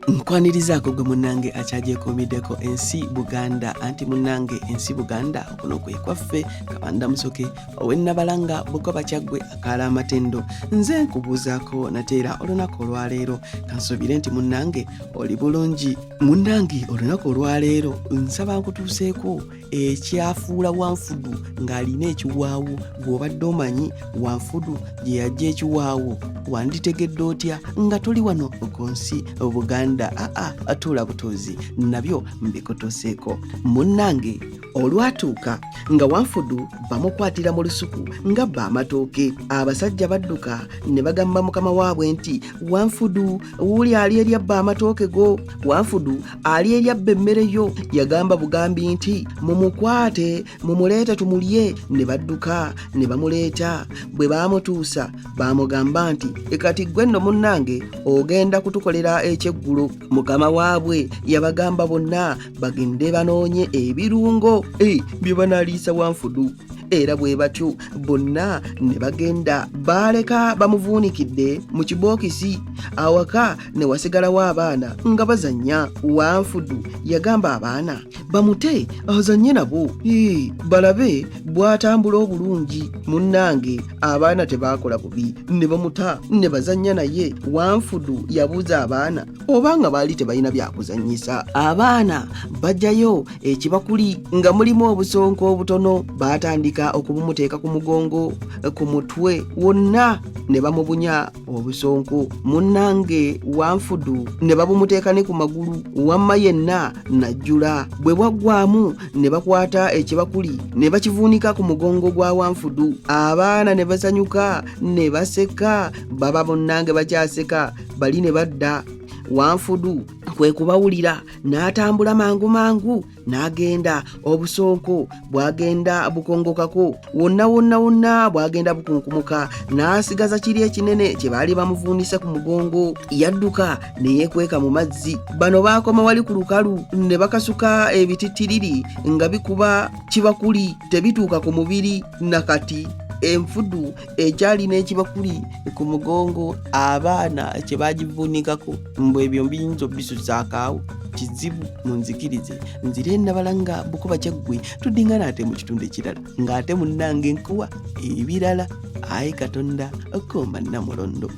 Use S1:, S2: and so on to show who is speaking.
S1: nkwanirizaako gwe munnange akyagyekuumiddeko ensi Buganda anti munnange ensi Buganda okuno kwe kwaffe Kabanda Musoke ow'ennabalanga Bukoba Kyaggwe akaala amatendo. Nze nkubuuzaako nateera olunaku olwaleero kansuubire nti munnange oli bulungi. Munnange olunaku olwaleero nsaba nkutuuseeko ekyafuula Wanfudu ng'alina ekiwaawo gw'obadde omanyi Wanfudu gye yajja ekiwaawo wanditegedde otya nga tuli wano ku nsi Buganda. Atuula butuuzi nabyo mbikotoseeko. Munnange olwatuuka nga Wanfudu bamukwatira mu lusuku nga bba amatooke, abasajja badduka ne bagamba mukama waabwe nti Wanfudu wuli ali eri abba amatooke go, Wanfudu ali eri abba emmere yo. Yagamba bugambi nti mumukwate mumuleete tumulye. Ne badduka ne bamuleeta. Bwe baamutuusa baamugamba nti kati gwe nno munnange ogenda kutukolera ekyeggulo. Mukama waabwe yabagamba bonna bagende banoonye ebirungo bye banaliisa Wanfudu. Era bwe batyo bonna ne bagenda baaleka bamuvuunikidde mu kibookisi. Awaka ne wasigalawo abaana nga bazannya. Wanfudu yagamba abaana bamute azannye nabo balabe bw'atambula obulungi. Munnange abaana tebaakola bubi, ne bamuta ne bazannya naye. Wanfudu yabuuza abaana obanga baali tebalina byakuzannyisa. Abaana bajjayo ekibakuli nga mulimu obusonko obutono. Baatandika okubumuteeka ku mugongo, ku mutwe wonna ne bamubunya obusonko. Munnange Wanfudu ne babumuteeka ne ku magulu, wamma yenna najjula. Bwe bwaggwamu ne bakwata ekibakuli ne bakivuunika ku mugongo gwa Wanfudu. Abaana ne basanyuka ne baseka. Baba munnange bakyaseka bali ne badda. Wanfudu kwe kubawulira n'atambula mangu mangu n'agenda. Obusonko bwagenda bukongokako, wonna bwagenda bukunkumuka. N'asigaza kiri ekinene kye baali bamuvuunise ku mugongo. Yadduka ne yeekweka mu mazzi. Bano baakoma wali ku lukalu ne bakasuka ebitittiriri nga bikuba kibakuli tebituuka ku mubiri. Nakati enfudu ekyali n'ekibakuli ku mugongo abaana kye bagivuunikako mbwe ebyo mbiyinza obisusaakaawo kizibu. Munzikirize nzire ennabalanga Bukoba Kyaggwe tuddingana ate mu kitundu ekirala ng'ate munnange nkuwa ebirala. Ayi Katonda komba Namulondo.